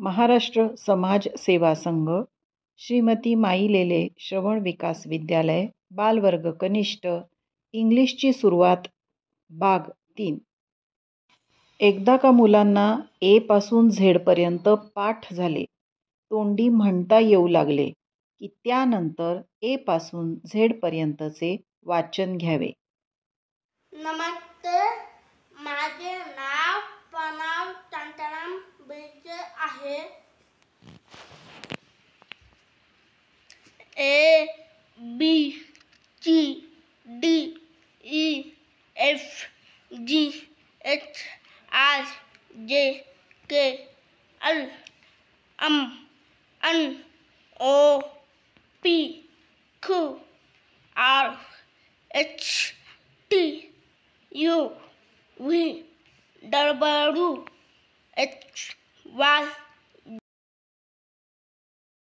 महाराष्ट्र समाज सेवा संघ, श्रीमती माई लेले श्रवण विकास विद्यालय, बालवर्ग कनिष्ठ, इंग्लिशची सुरुवात, भाग 3। एकदा का मुलांना ए पासून झेडपर्यंत पाठ झाले, तोंडी म्हणता येऊ लागले की त्यानंतर ए पासून झेडपर्यंतचे वाचन घ्यावे। नमस्ते, माझे नाव प्रणव शांताराम बिडकर आहे। A B C D E F G H I J K L M N O P Q R H T U V W X Y